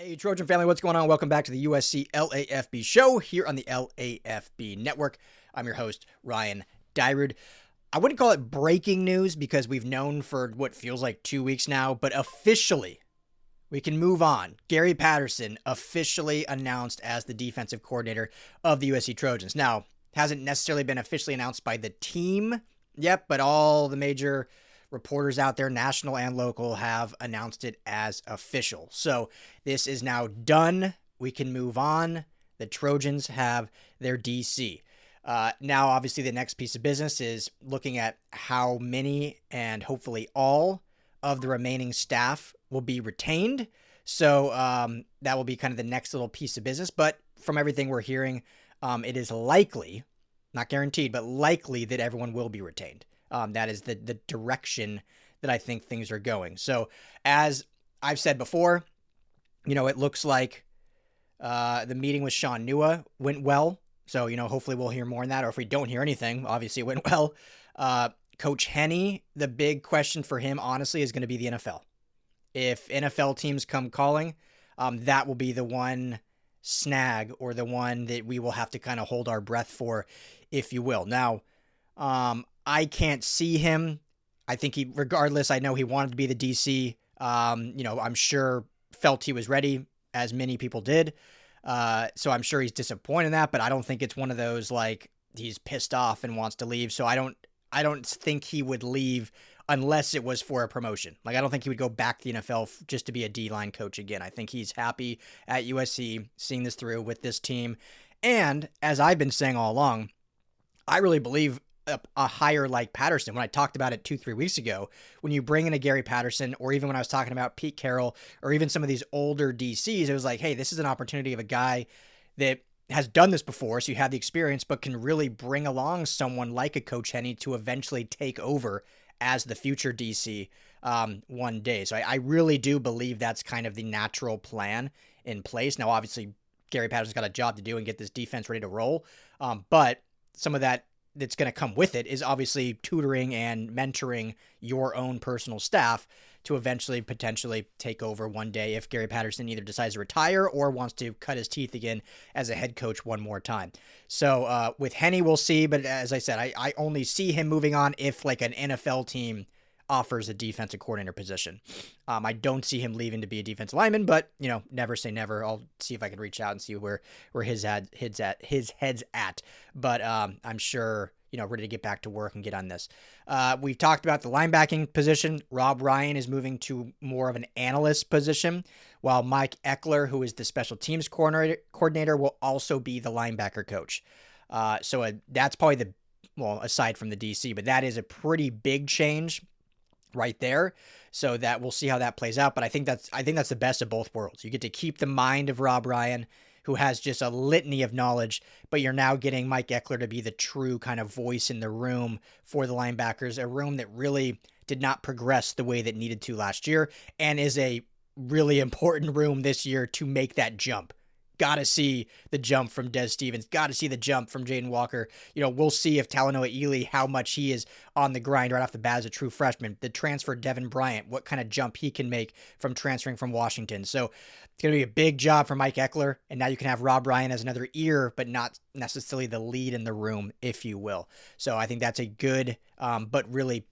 Hey, Trojan family, what's going on? Welcome back to the USC LAFB show here on the LAFB network. I'm your host, Ryan Dyrud. I wouldn't call it breaking news because we've known for what feels like 2 weeks now, but officially, we can move on. Gary Patterson officially announced as the defensive coordinator of the USC Trojans. Now, hasn't necessarily been officially announced by the team yet, but all the major reporters out there, national and local, have announced it as official. So this is now done. We can move on. The Trojans have their DC. Now, obviously, the next piece of business is looking at how many and hopefully all of the remaining staff will be retained. So that will be kind of the next little piece of business. But from everything we're hearing, it is likely, not guaranteed, but likely that everyone will be retained. That is the direction that I think things are going. So as I've said before, it looks like the meeting with Sean Nua went well. So, hopefully we'll hear more on that. Or if we don't hear anything, obviously it went well. Coach Henne, the big question for him, honestly, is going to be the NFL. If NFL teams come calling, that will be the one snag or the one that we will have to kind of hold our breath for, if you will. Now, I can't see him. I think regardless, I know he wanted to be the DC. I'm sure felt he was ready, as many people did. So I'm sure he's disappointed in that, but I don't think it's one of those like he's pissed off and wants to leave. So I don't think he would leave unless it was for a promotion. Like, I don't think he would go back to the NFL just to be a D-line coach again. I think he's happy at USC, seeing this through with this team. And as I've been saying all along, I really believe a hire like Patterson, when I talked about it 2-3 weeks ago, when you bring in a Gary Patterson, or even when I was talking about Pete Carroll, or even some of these older DCs, it was like, hey, this is an opportunity of a guy that has done this before, so you have the experience, but can really bring along someone like a Coach Henne to eventually take over as the future DC one day. So I really do believe that's kind of the natural plan in place. Now, obviously, Gary Patterson's got a job to do and get this defense ready to roll, but some of that's going to come with it is obviously tutoring and mentoring your own personal staff to eventually potentially take over one day if Gary Patterson either decides to retire or wants to cut his teeth again as a head coach one more time. So with Henne, we'll see. But as I said, I only see him moving on if like an NFL team offers a defensive coordinator position. I don't see him leaving to be a defensive lineman, but never say never. I'll see if I can reach out and see where his head's at. But I'm sure ready to get back to work and get on this. We've talked about the linebacking position. Rob Ryan is moving to more of an analyst position, while Mike Eckler, who is the special teams coordinator, will also be the linebacker coach. So that's probably aside from the DC, but that is a pretty big change right there. So that we'll see how that plays out. But I think that's the best of both worlds. You get to keep the mind of Rob Ryan, who has just a litany of knowledge, but you're now getting Mike Eckler to be the true kind of voice in the room for the linebackers, a room that really did not progress the way that needed to last year, and is a really important room this year to make that jump. Got to see the jump from Des Stevens. Got to see the jump from Jaden Walker. We'll see if Talanoa Ely, how much he is on the grind right off the bat as a true freshman. The transfer Devin Bryant, what kind of jump he can make from transferring from Washington. So it's going to be a big job for Mike Eckler. And now you can have Rob Ryan as another ear, but not necessarily the lead in the room, if you will. So I think that's a good, but really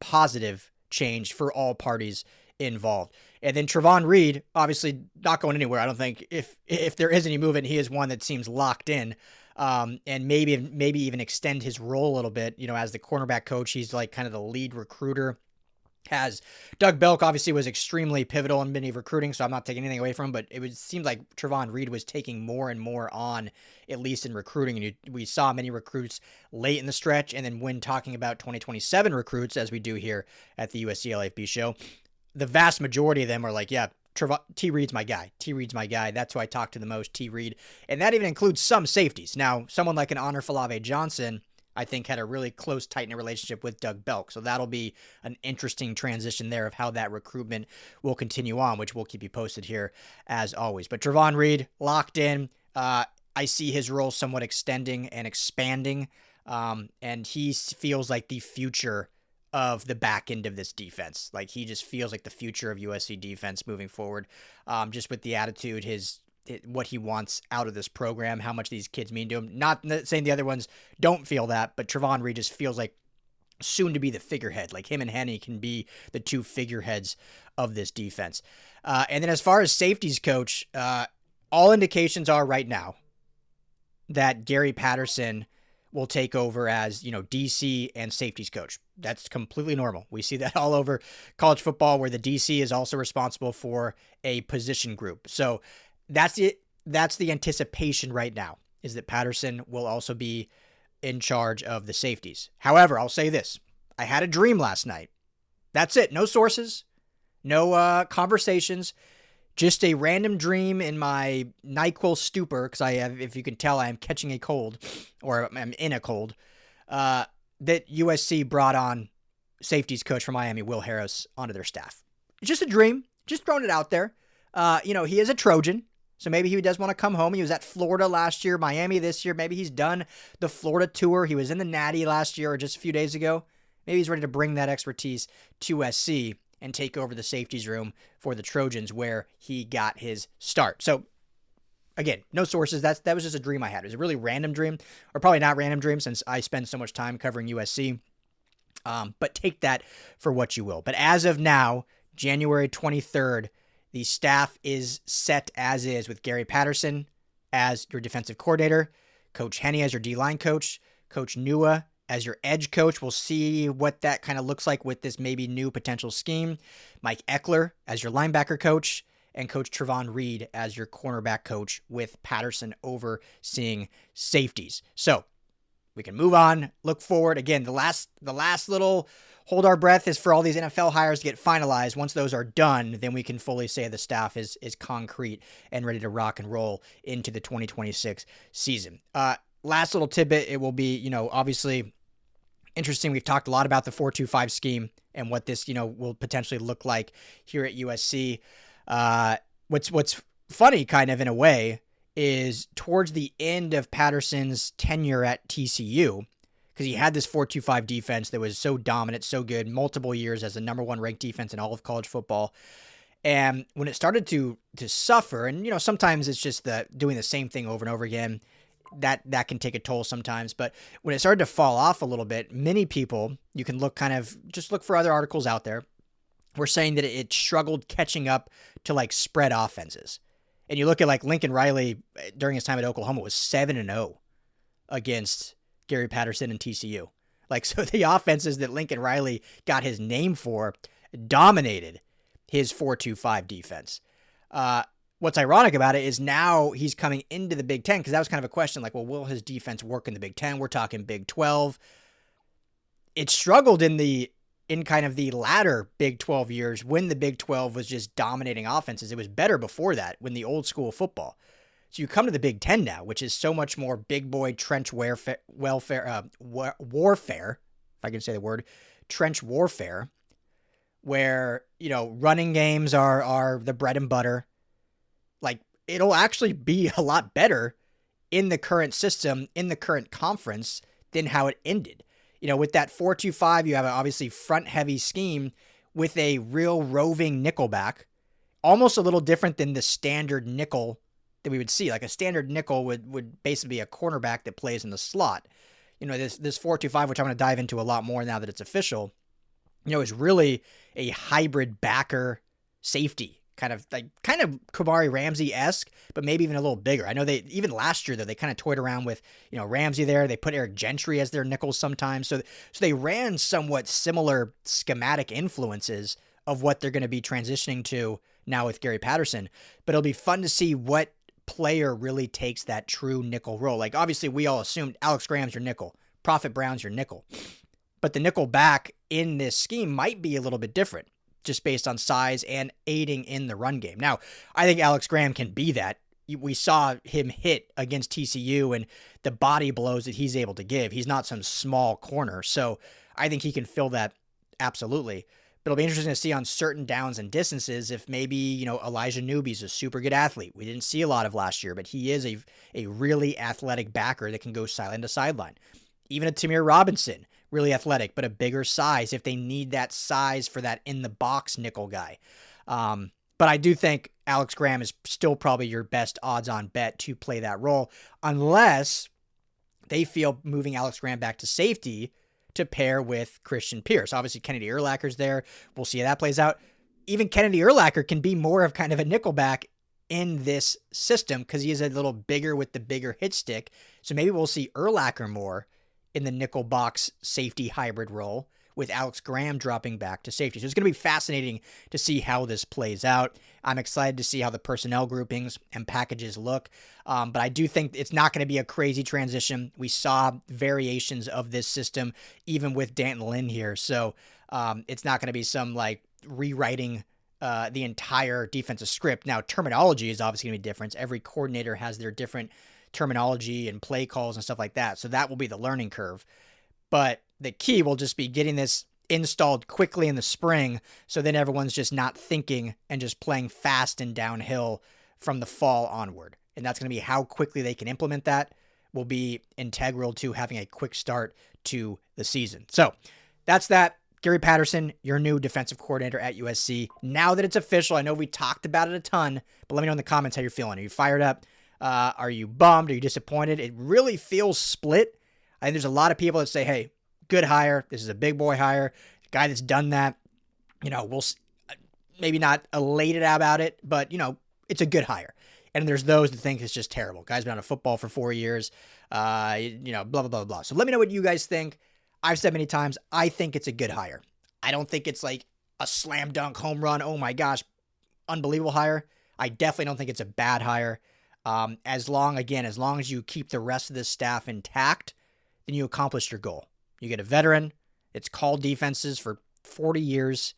positive change for all parties involved. And then Trevon Reed, obviously not going anywhere. I don't think if there is any movement, he is one that seems locked in. And maybe even extend his role a little bit, as the cornerback coach. He's like kind of the lead recruiter. Doug Belk obviously was extremely pivotal in many recruiting, so I'm not taking anything away from him, but it seemed like Trevon Reed was taking more and more on, at least in recruiting. And we saw many recruits late in the stretch. And then when talking about 2027 recruits, as we do here at the USC LAFB show, the vast majority of them are like, yeah, T. Reed's my guy. T. Reed's my guy. That's who I talk to the most, T. Reed. And that even includes some safeties. Now, someone like an Honor Falave Johnson, I think, had a really close, tight-knit relationship with Doug Belk. So that'll be an interesting transition there of how that recruitment will continue on, which we'll keep you posted here as always. But Trevon Reed, locked in. I see his role somewhat extending and expanding. And he feels like the future of the back end of this defense. Like, he just feels like the future of USC defense moving forward, just with the attitude, what he wants out of this program, how much these kids mean to him. Not saying the other ones don't feel that, but Trevon Reed just feels like soon to be the figurehead. Like, him and Henne can be the two figureheads of this defense. And then as far as safeties coach, all indications are right now that Gary Patterson will take over as, DC and safeties coach. That's completely normal. We see that all over college football, where the DC is also responsible for a position group. So that's the anticipation right now, is that Patterson will also be in charge of the safeties. However, I'll say this. I had a dream last night. That's it. No sources, no conversations, just a random dream in my NyQuil stupor, because if you can tell, I am catching a cold, or I'm in a cold, that USC brought on safeties coach from Miami, Will Harris, onto their staff. Just a dream, just throwing it out there. He is a Trojan, so maybe he does want to come home. He was at Florida last year, Miami this year. Maybe he's done the Florida tour. He was in the Natty last year, or just a few days ago. Maybe he's ready to bring that expertise to SC and take over the safeties room for the Trojans, where he got his start. So, again, no sources. That was just a dream I had. It was a really random dream, or probably not random dream, since I spend so much time covering USC. But take that for what you will. But as of now, January 23rd, the staff is set as is, with Gary Patterson as your defensive coordinator, Coach Henne as your D-line coach, Coach Nua as your edge coach. We'll see what that kind of looks like with this maybe new potential scheme. Mike Eckler as your linebacker coach, and Coach Trevon Reed as your cornerback coach, with Patterson overseeing safeties. So we can move on, look forward. Again, the last little hold our breath is for all these NFL hires to get finalized. Once those are done, then we can fully say the staff is concrete and ready to rock and roll into the 2026 season. Last little tidbit, it will be, obviously interesting. We've talked a lot about the 4-2-5 scheme and what this, will potentially look like here at USC. What's funny, kind of in a way, is towards the end of Patterson's tenure at TCU, because he had this 4-2-5 defense that was so dominant, so good, multiple years as the number one ranked defense in all of college football. And when it started to suffer, and sometimes it's just doing the same thing over and over again, that can take a toll sometimes. But when it started to fall off a little bit, many people, you can look for other articles out there, were saying that it struggled catching up to like spread offenses. And you look at like Lincoln Riley during his time at Oklahoma was 7-0 against Gary Patterson and TCU. Like, so the offenses that Lincoln Riley got his name for dominated his 4-2-5 defense. What's ironic about it is now he's coming into the Big Ten, because that was kind of a question, like, well, will his defense work in the Big Ten? We're talking Big 12. It struggled in kind of the latter Big 12 years, when the Big 12 was just dominating offenses. It was better before that, when the old school football. So you come to the Big Ten now, which is so much more big boy trench warfare, if I can say the word, trench warfare, where, running games are the bread and butter. Like, it'll actually be a lot better in the current system, in the current conference, than how it ended. With that 4-2-5, you have an obviously front-heavy scheme with a real roving nickelback, almost a little different than the standard nickel that we would see. Like, a standard nickel would basically be a cornerback that plays in the slot. This 4-2-5, which I'm going to dive into a lot more now that it's official, is really a hybrid backer safety. Kind of Kamari Ramsey-esque, but maybe even a little bigger. I know even last year, though, they kind of toyed around with, Ramsey there. They put Eric Gentry as their nickel sometimes. So they ran somewhat similar schematic influences of what they're going to be transitioning to now with Gary Patterson. But it'll be fun to see what player really takes that true nickel role. Like, obviously, we all assumed Alex Graham's your nickel, Prophet Brown's your nickel. But the nickel back in this scheme might be a little bit different, just based on size and aiding in the run game. Now, I think Alex Graham can be that. We saw him hit against TCU and the body blows that he's able to give. He's not some small corner, so I think he can fill that absolutely. But it'll be interesting to see on certain downs and distances if maybe, Elijah Newby's a super good athlete. We didn't see a lot of last year, but he is a really athletic backer that can go sideline to sideline. Even a Tamir Robinson, really athletic, but a bigger size if they need that size for that in the box nickel guy. But I do think Alex Graham is still probably your best odds on bet to play that role, unless they feel moving Alex Graham back to safety to pair with Christian Pierce. Obviously, Kennedy Urlacher's there. We'll see how that plays out. Even Kennedy Urlacher can be more of kind of a nickelback in this system because he is a little bigger with the bigger hit stick. So maybe we'll see Urlacher more in the nickel box safety hybrid role with Alex Graham dropping back to safety. So it's going to be fascinating to see how this plays out. I'm excited to see how the personnel groupings and packages look. But I do think it's not going to be a crazy transition. We saw variations of this system even with Danton Lynn here. So it's not going to be some like rewriting the entire defensive script. Now, terminology is obviously going to be different. Every coordinator has their different terminology and play calls and stuff like that. So that will be the learning curve. But the key will just be getting this installed quickly in the spring so then everyone's just not thinking and just playing fast and downhill from the fall onward. And that's going to be how quickly they can implement that will be integral to having a quick start to the season. So that's that. Gary Patterson, your new defensive coordinator at USC. Now that it's official, I know we talked about it a ton, but let me know in the comments how you're feeling. Are you fired up? Are you bummed? Are you disappointed? It really feels split. I think there's a lot of people that say, hey, good hire. This is a big boy hire. The guy that's done that, we'll maybe not elated about it, but, it's a good hire. And there's those that think it's just terrible. Guy's been out of football for 4 years, blah, blah, blah, blah. So let me know what you guys think. I've said many times, I think it's a good hire. I don't think it's like a slam dunk home run. Oh my gosh, unbelievable hire. I definitely don't think it's a bad hire. As long as you keep the rest of the staff intact, then you accomplish your goal. You get a veteran, it's called defenses for 40 years,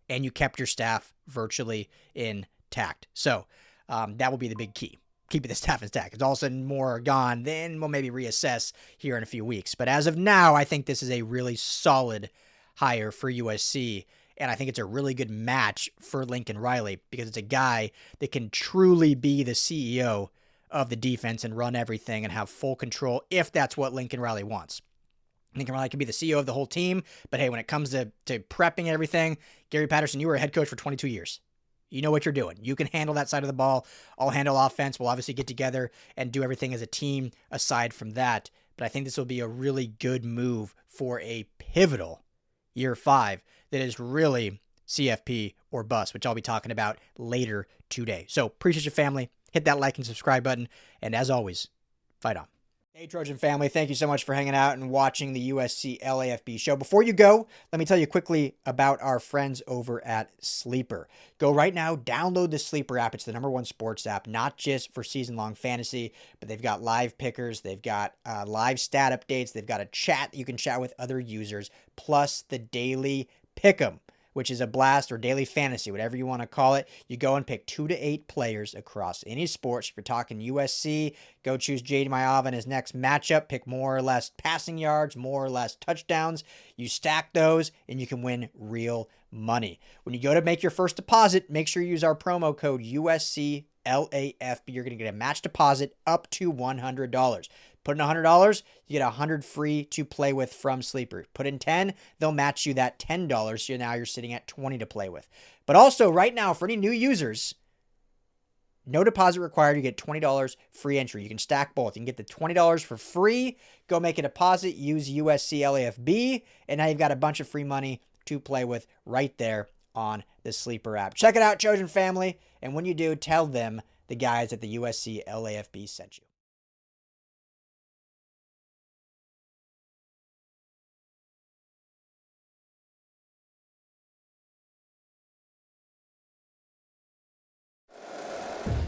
and you kept your staff virtually intact. So that will be the big key. Keeping the staff intact. If all of a sudden more are gone, then we'll maybe reassess here in a few weeks. But as of now, I think this is a really solid hire for USC, and I think it's a really good match for Lincoln Riley because it's a guy that can truly be the CEO of the defense and run everything and have full control if that's what Lincoln Riley wants. Lincoln Riley can be the CEO of the whole team, but hey, when it comes to prepping and everything, Gary Patterson, you were a head coach for 22 years. You know what you're doing. You can handle that side of the ball. I'll handle offense. We'll obviously get together and do everything as a team aside from that. But I think this will be a really good move for a pivotal year 5 that is really CFP or bust, which I'll be talking about later today. So appreciate your family. Hit that like and subscribe button. And as always, fight on. Hey, Trojan family, thank you so much for hanging out and watching the USC LAFB show. Before you go, let me tell you quickly about our friends over at Sleeper. Go right now, download the Sleeper app. It's the #1 sports app, not just for season-long fantasy, but they've got live pickers, they've got live stat updates, they've got a chat that you can chat with other users, plus the daily pick'em, which is a blast, or daily fantasy, whatever you want to call it. You go and pick 2 to 8 players across any sports. If you're talking USC, go choose J.D. Maiava in his next matchup. Pick more or less passing yards, more or less touchdowns. You stack those, and you can win real money. When you go to make your first deposit, make sure you use our promo code USCLAFB. You're going to get a match deposit up to $100. Put in $100, you get $100 free to play with from Sleeper. Put in $10, they'll match you that $10, so now you're sitting at $20 to play with. But also, right now, for any new users, no deposit required. You get $20 free entry. You can stack both. You can get the $20 for free. Go make a deposit. Use USC LAFB, and now you've got a bunch of free money to play with right there on the Sleeper app. Check it out, Trojan family, and when you do, tell them the guys at the USC LAFB sent you.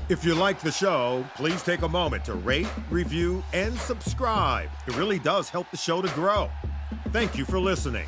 If you like the show, please take a moment to rate, review, and subscribe. It really does help the show to grow. Thank you for listening.